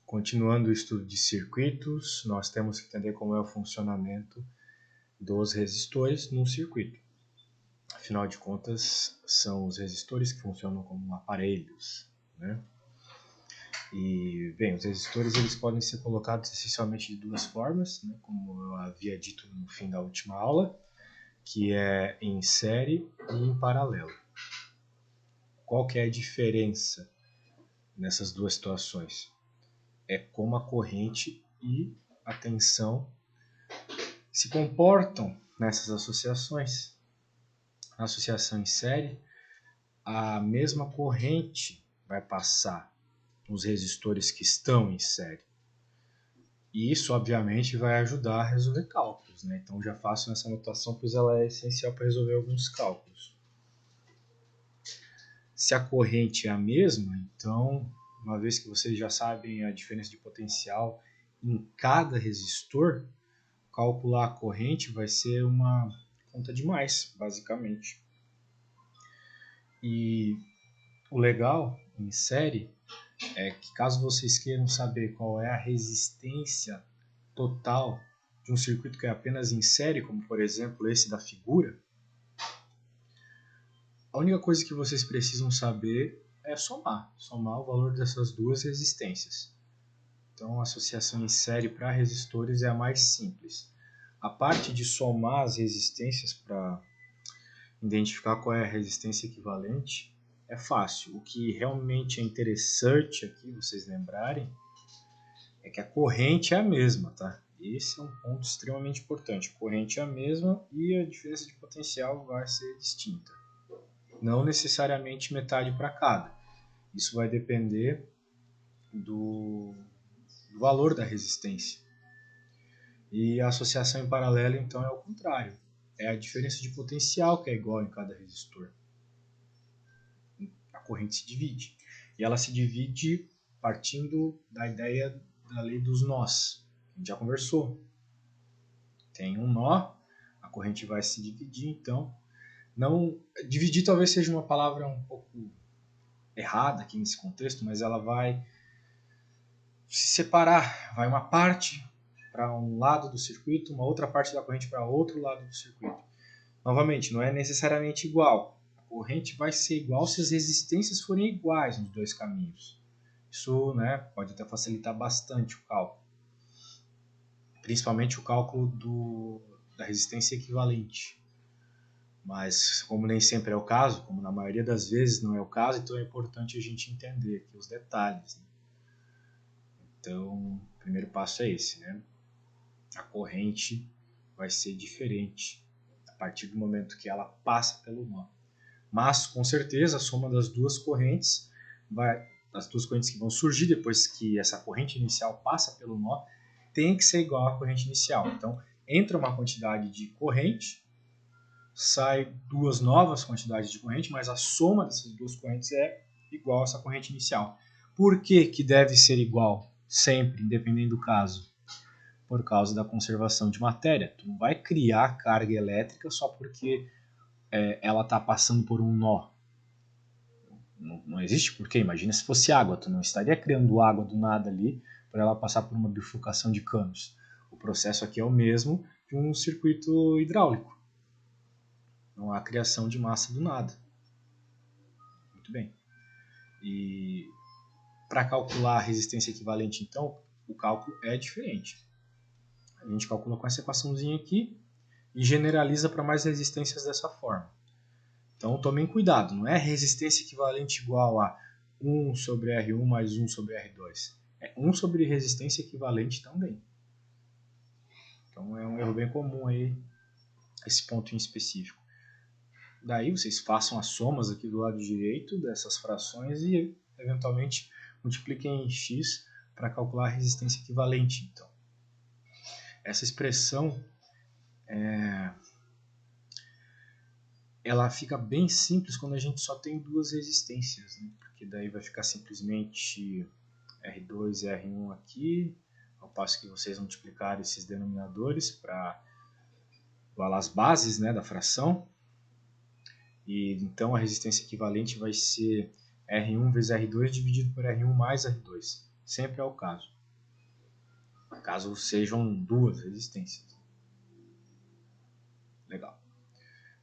Continuando o estudo de circuitos, nós temos que entender como é o funcionamento dos resistores num circuito. Afinal de contas, são os resistores que funcionam como aparelhos, né? E, bem, os resistores eles podem ser colocados essencialmente de duas formas, né? Como eu havia dito no fim da última aula, que é em série e em paralelo. Qual que é a diferença nessas duas situações? É como a corrente e a tensão se comportam nessas associações. Na associação em série, a mesma corrente vai passar nos resistores que estão em série. E isso, obviamente, vai ajudar a resolver cálculos, né? Então, já faço essa anotação, pois ela é essencial para resolver alguns cálculos. Se a corrente é a mesma, então, uma vez que vocês já sabem a diferença de potencial em cada resistor, calcular a corrente vai ser uma conta de mais, basicamente. E o legal em série é que, caso vocês queiram saber qual é a resistência total de um circuito que é apenas em série, como por exemplo esse da figura, a única coisa que vocês precisam saber é somar o valor dessas duas resistências. Então, a associação em série para resistores é a mais simples. A parte de somar as resistências para identificar qual é a resistência equivalente é fácil. O que realmente é interessante aqui, vocês lembrarem, é que a corrente é a mesma, tá? Esse é um ponto extremamente importante. A corrente é a mesma e a diferença de potencial vai ser distinta. Não necessariamente metade para cada. Isso vai depender do valor da resistência. E a associação em paralelo, então, é o contrário. É a diferença de potencial que é igual em cada resistor. A corrente se divide. E ela se divide partindo da ideia da lei dos nós. A gente já conversou. Tem um nó, a corrente vai se dividir, então. Não, dividir talvez seja uma palavra um pouco errada aqui nesse contexto, mas ela vai se separar. Vai uma parte para um lado do circuito, uma outra parte da corrente para outro lado do circuito. Novamente, não é necessariamente igual. A corrente vai ser igual se as resistências forem iguais nos dois caminhos. Isso, né, pode até facilitar bastante o cálculo. Principalmente o cálculo da resistência equivalente. Mas, como nem sempre é o caso, como na maioria das vezes não é o caso, então é importante a gente entender aqui os detalhes, né? Então, o primeiro passo é esse, né? A corrente vai ser diferente a partir do momento que ela passa pelo nó. Mas, com certeza, a soma das duas correntes as duas correntes que vão surgir depois que essa corrente inicial passa pelo nó, tem que ser igual à corrente inicial. Então, entra uma quantidade de corrente, sai duas novas quantidades de corrente, mas a soma dessas duas correntes é igual a essa corrente inicial. Por que que deve ser igual sempre, independente do caso? Por causa da conservação de matéria. Tu não vai criar carga elétrica só porque ela está passando por um nó. Não existe porquê. Imagina se fosse água. Tu não estaria criando água do nada ali para ela passar por uma bifurcação de canos. O processo aqui é o mesmo de um circuito hidráulico. Não há criação de massa do nada. Muito bem. E para calcular a resistência equivalente, então, o cálculo é diferente. A gente calcula com essa equaçãozinha aqui e generaliza para mais resistências dessa forma. Então, tomem cuidado. Não é resistência equivalente igual a 1 sobre R1 mais 1 sobre R2. É 1 sobre resistência equivalente também. Então, é um erro bem comum aí, esse ponto em específico. Daí, vocês façam as somas aqui do lado direito dessas frações e, eventualmente, multipliquem em x para calcular a resistência equivalente. Então, essa expressão ela fica bem simples quando a gente só tem duas resistências, né? Porque daí vai ficar simplesmente R2 e R1 aqui, ao passo que vocês multiplicarem esses denominadores para as bases, né, da fração. E então a resistência equivalente vai ser R1 vezes R2 dividido por R1 mais R2. Sempre é o caso. caso sejam duas resistências. Legal.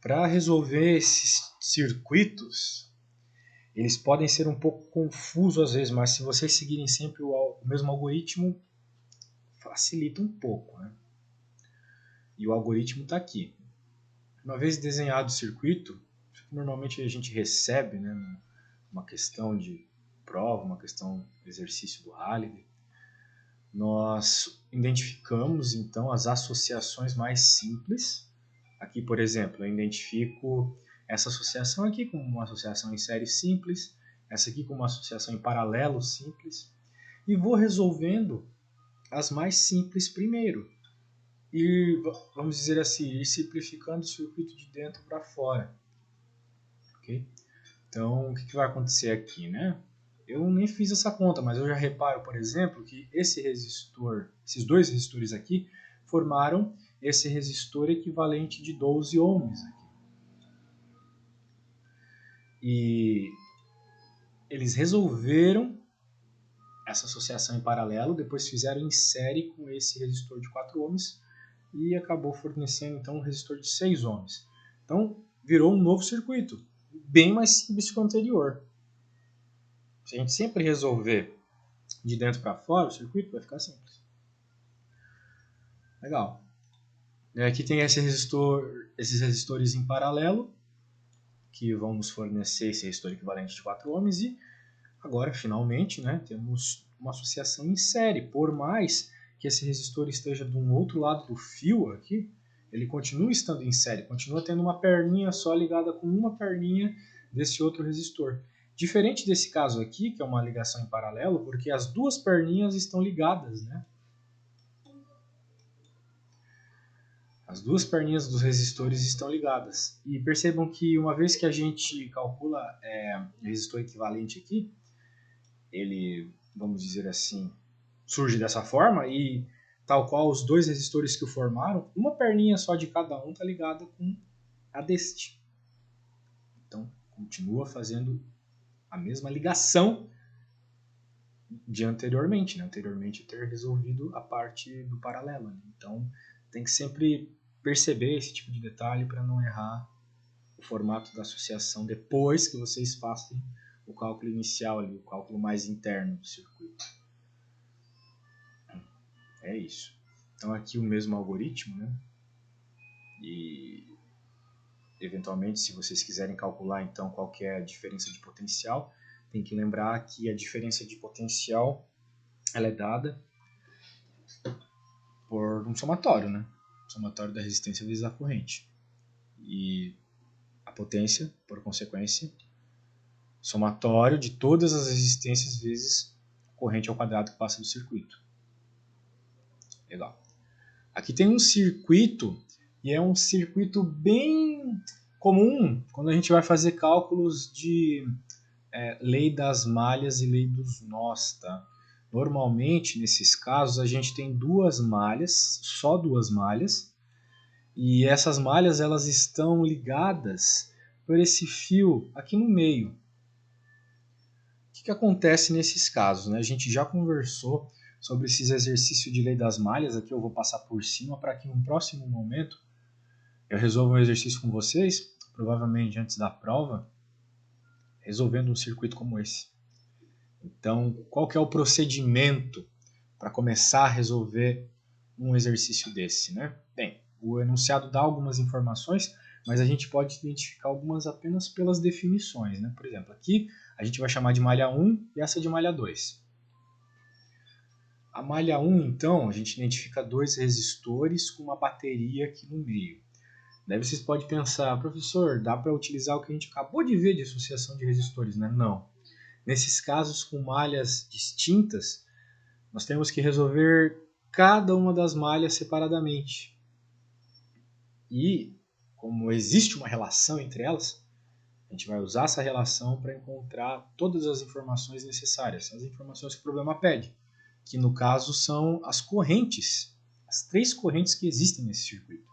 Para resolver esses circuitos, eles podem ser um pouco confusos às vezes, mas se vocês seguirem sempre o mesmo algoritmo, facilita um pouco, né? E o algoritmo está aqui. Uma vez desenhado o circuito, normalmente a gente recebe, né, uma questão de prova, uma questão de exercício do Halliday, nós identificamos então as associações mais simples. Aqui, por exemplo, eu identifico essa associação aqui como uma associação em série simples, essa aqui como uma associação em paralelo simples, e vou resolvendo as mais simples primeiro. E, vamos dizer assim, ir simplificando o circuito de dentro para fora. Okay? Então, o que vai acontecer aqui, né? Eu nem fiz essa conta, mas eu já reparo, por exemplo, que esse resistor, esses dois resistores aqui, formaram esse resistor equivalente de 12 ohms aqui. E eles resolveram essa associação em paralelo, depois fizeram em série com esse resistor de 4 ohms e acabou fornecendo então um resistor de 6 ohms. Então virou um novo circuito, bem mais simples que o anterior. Se a gente sempre resolver de dentro para fora, o circuito vai ficar simples. Legal. Aqui tem esses resistores em paralelo, que vão nos fornecer esse resistor equivalente de 4 ohms, e agora, finalmente, né, temos uma associação em série. Por mais que esse resistor esteja de um outro lado do fio aqui, ele continua estando em série, continua tendo uma perninha só ligada com uma perninha desse outro resistor. Diferente desse caso aqui, que é uma ligação em paralelo, porque as duas perninhas estão ligadas, né? As duas perninhas dos resistores estão ligadas. E percebam que uma vez que a gente calcula o resistor equivalente aqui, ele, vamos dizer assim, surge dessa forma e tal qual os dois resistores que o formaram, uma perninha só de cada um está ligada com a deste. Então, continua fazendo a mesma ligação de anteriormente, né? Anteriormente ter resolvido a parte do paralelo. Né? Então, tem que sempre perceber esse tipo de detalhe para não errar o formato da associação depois que vocês façam o cálculo inicial, ali, o cálculo mais interno do circuito. É isso. Então aqui o mesmo algoritmo, né? E eventualmente, se vocês quiserem calcular então qual que é a diferença de potencial, tem que lembrar que a diferença de potencial ela é dada por um somatório, né? Somatório da resistência vezes a corrente. E a potência, por consequência, somatório de todas as resistências vezes a corrente ao quadrado que passa do circuito. Legal. Aqui tem um circuito, e é um circuito bem comum quando a gente vai fazer cálculos de lei das malhas e lei dos nós. Tá? Normalmente, nesses casos, a gente tem duas malhas, só duas malhas, e essas malhas elas estão ligadas por esse fio aqui no meio. O que acontece nesses casos? Né? A gente já conversou sobre esses exercícios de lei das malhas, aqui eu vou passar por cima para que no próximo momento eu resolva um exercício com vocês, provavelmente antes da prova, resolvendo um circuito como esse. Então, qual que é o procedimento para começar a resolver um exercício desse? Né? Bem, o enunciado dá algumas informações, mas a gente pode identificar algumas apenas pelas definições. Né? Por exemplo, aqui a gente vai chamar de malha 1 e essa de malha 2. A malha 1, então, a gente identifica dois resistores com uma bateria aqui no meio. Daí vocês podem pensar, professor, dá para utilizar o que a gente acabou de ver de associação de resistores, né? Não. Nesses casos com malhas distintas, nós temos que resolver cada uma das malhas separadamente. E, como existe uma relação entre elas, a gente vai usar essa relação para encontrar todas as informações necessárias, as informações que o problema pede, que no caso são as correntes, as três correntes que existem nesse circuito.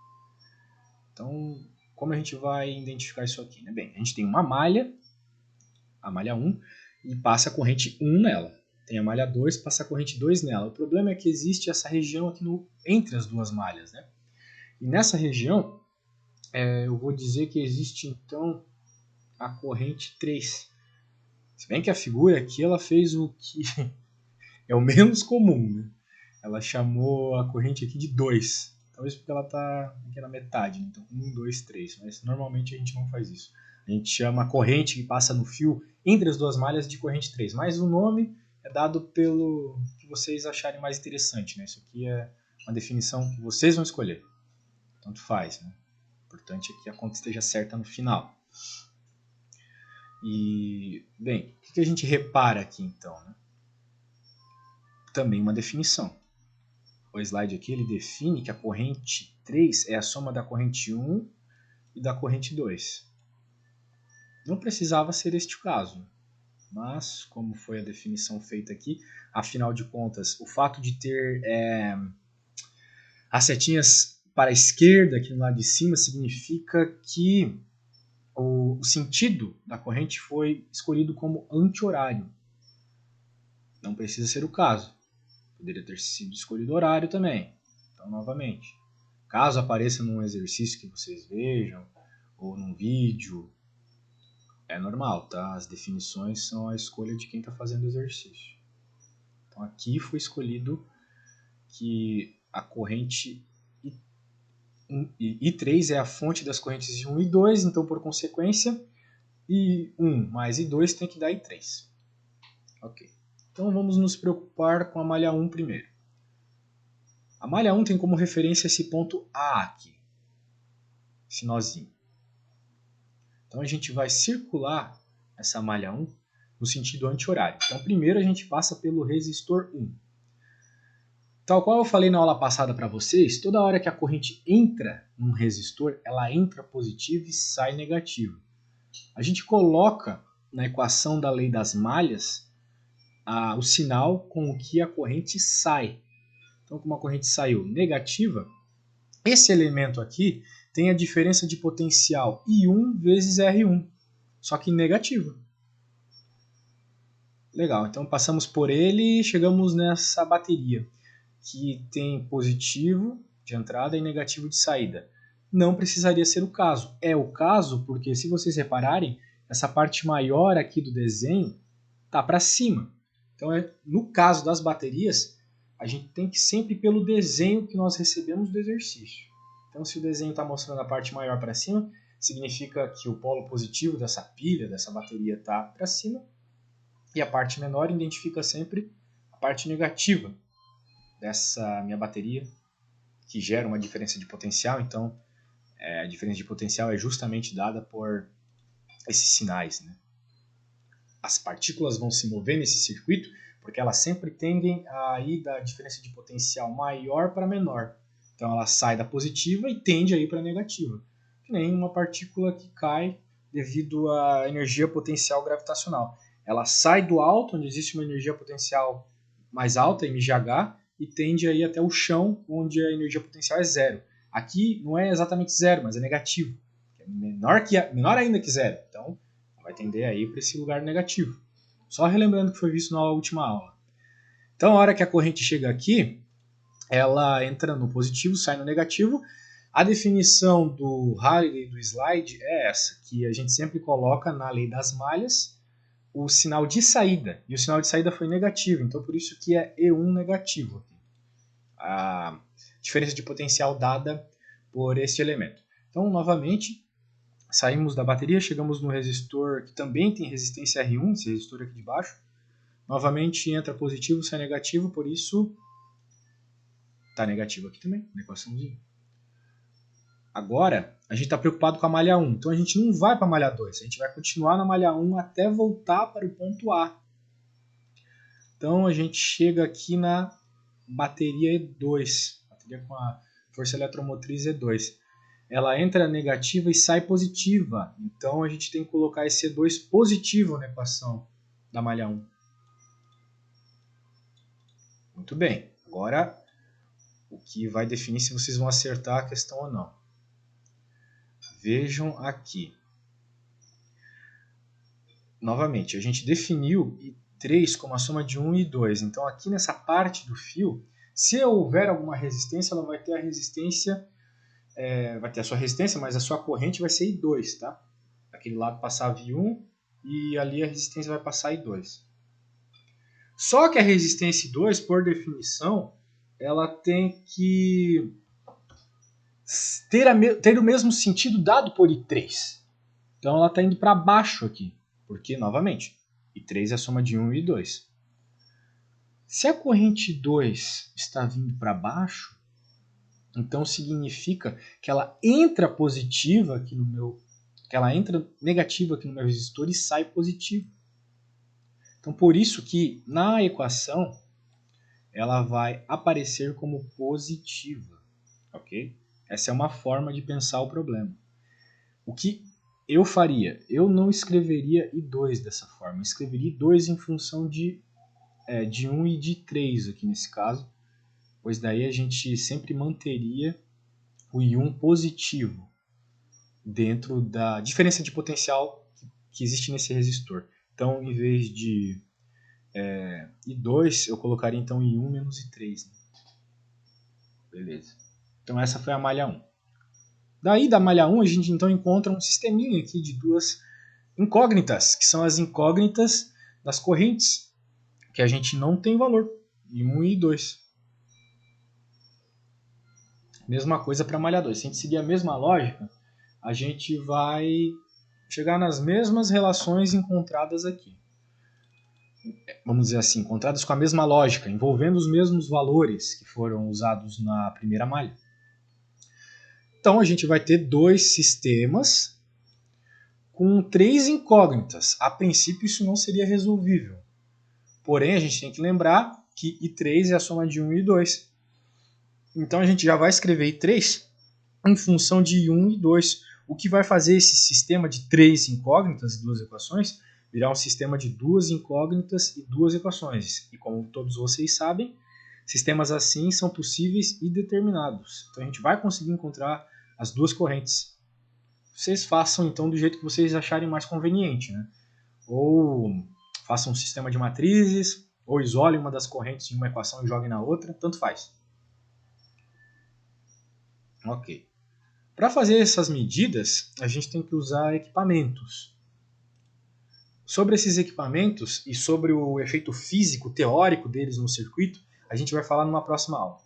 Então, como a gente vai identificar isso aqui? Né? Bem, a gente tem uma malha, a malha 1, e passa a corrente 1 nela. tem a malha 2, passa a corrente 2 nela. O problema é que existe essa região aqui entre as duas malhas, né? E nessa região, eu vou dizer que existe então a corrente 3. Se bem que a figura aqui ela fez o que é o menos comum, né? Ela chamou a corrente aqui de 2. Talvez porque ela está aqui na metade, né? Então 1, 2, 3. Mas normalmente a gente não faz isso. A gente chama a corrente que passa no fio entre as duas malhas de corrente 3. Mas o nome é dado pelo que vocês acharem mais interessante, né? Isso aqui é uma definição que vocês vão escolher. Tanto faz, né? O importante é que a conta esteja certa no final. E, bem, o que a gente repara aqui então, né? Também uma definição. O slide aqui ele define que a corrente 3 é a soma da corrente 1 e da corrente 2. Não precisava ser este o caso, mas como foi a definição feita aqui, afinal de contas, o fato de ter as setinhas para a esquerda aqui no lado de cima significa que o sentido da corrente foi escolhido como anti-horário. Não precisa ser o caso. Poderia ter sido escolhido horário também. Então, novamente, caso apareça num exercício que vocês vejam, ou num vídeo, é normal, tá? As definições são a escolha de quem está fazendo o exercício. Então, aqui foi escolhido que a corrente I3 é a fonte das correntes I1 e I2, então, por consequência, I1 mais I2 tem que dar I3. Ok. Então, vamos nos preocupar com a malha 1 primeiro. A malha 1 tem como referência esse ponto A aqui, esse nozinho. Então a gente vai circular essa malha 1 no sentido anti-horário. Então primeiro a gente passa pelo resistor 1. Tal qual eu falei na aula passada para vocês, toda hora que a corrente entra num resistor, ela entra positiva e sai negativa. A gente coloca na equação da lei das malhas o sinal com o que a corrente sai. Então como a corrente saiu negativa, esse elemento aqui tem a diferença de potencial I1 vezes R1, só que negativa. Legal, então passamos por ele e chegamos nessa bateria, que tem positivo de entrada e negativo de saída. Não precisaria ser o caso. É o caso porque, se vocês repararem, essa parte maior aqui do desenho está para cima. Então, no caso das baterias, a gente tem que sempre ir pelo desenho que nós recebemos do exercício. Então, se o desenho está mostrando a parte maior para cima, significa que o polo positivo dessa pilha, dessa bateria, está para cima. E a parte menor identifica sempre a parte negativa dessa minha bateria, que gera uma diferença de potencial. Então, a diferença de potencial é justamente dada por esses sinais, né? As partículas vão se mover nesse circuito porque elas sempre tendem a ir da diferença de potencial maior para menor. Então ela sai da positiva e tende a ir para a negativa. Que nem uma partícula que cai devido à energia potencial gravitacional. Ela sai do alto, onde existe uma energia potencial mais alta, MGH, e tende a ir até o chão, onde a energia potencial é zero. Aqui não é exatamente zero, mas é negativo. É menor ainda que zero. Então vai tender a ir para esse lugar negativo. Só relembrando que foi visto na última aula. Então, a hora que a corrente chega aqui, ela entra no positivo, sai no negativo. A definição do Halliday do slide é essa, que a gente sempre coloca na lei das malhas o sinal de saída. E o sinal de saída foi negativo, então por isso que é E1 negativo. A diferença de potencial dada por este elemento. Então, novamente, saímos da bateria, chegamos no resistor que também tem resistência R1, esse resistor aqui de baixo. Novamente entra positivo, sai negativo, por isso está negativo aqui também, na equaçãozinha. Agora, a gente está preocupado com a malha 1, então a gente não vai para a malha 2, a gente vai continuar na malha 1 até voltar para o ponto A. Então a gente chega aqui na bateria E2, bateria com a força eletromotriz E2. Ela entra negativa e sai positiva. Então a gente tem que colocar esse E2 positivo na equação da malha 1. Muito bem. Agora o que vai definir se vocês vão acertar a questão ou não. Vejam aqui. Novamente, a gente definiu 3 como a soma de 1 e 2. Então aqui nessa parte do fio, se houver alguma resistência, ela vai ter a resistência, vai ter a sua resistência, mas a sua corrente vai ser I2, tá? Aquele lado passava I1 e ali a resistência vai passar I2. Só que a resistência I2, por definição, ela tem que ter o mesmo sentido dado por I3. Então ela está indo para baixo aqui, porque, novamente, I3 é a soma de 1 e 2. Se a corrente 2 está vindo para baixo, então significa que ela entra positiva aqui no meu, que ela entra negativa aqui no meu resistor e sai positivo. Então por isso que na equação ela vai aparecer como positiva, ok? Essa é uma forma de pensar o problema. O que eu faria? Eu não escreveria I2 dessa forma. Eu escreveria I2 em função de 1 e de 3 aqui nesse caso, pois daí a gente sempre manteria o I1 positivo dentro da diferença de potencial que existe nesse resistor. Então, em vez de I2, eu colocaria então I1 menos I3. Né? Beleza. Então essa foi a malha 1. Daí da malha 1 a gente então encontra um sisteminha aqui de duas incógnitas, que são as incógnitas das correntes, que a gente não tem valor, I1 e I2. Mesma coisa para malha 2. Se a gente seguir a mesma lógica, a gente vai chegar nas mesmas relações encontradas aqui. Vamos dizer assim, encontradas com a mesma lógica, envolvendo os mesmos valores que foram usados na primeira malha. Então a gente vai ter dois sistemas com 3 incógnitas. A princípio isso não seria resolvível. Porém a gente tem que lembrar que I3 é a soma de 1 e 2. Então a gente já vai escrever I3 em função de 1 e 2. O que vai fazer esse sistema de 3 incógnitas e 2 equações virar um sistema de 2 incógnitas e 2 equações. E como todos vocês sabem, sistemas assim são possíveis e determinados. Então a gente vai conseguir encontrar as duas correntes. Vocês façam então do jeito que vocês acharem mais conveniente, né? Ou façam um sistema de matrizes, ou isolem uma das correntes em uma equação e joguem na outra, tanto faz. Ok. Para fazer essas medidas, a gente tem que usar equipamentos. Sobre esses equipamentos e sobre o efeito físico, teórico deles no circuito, a gente vai falar numa próxima aula.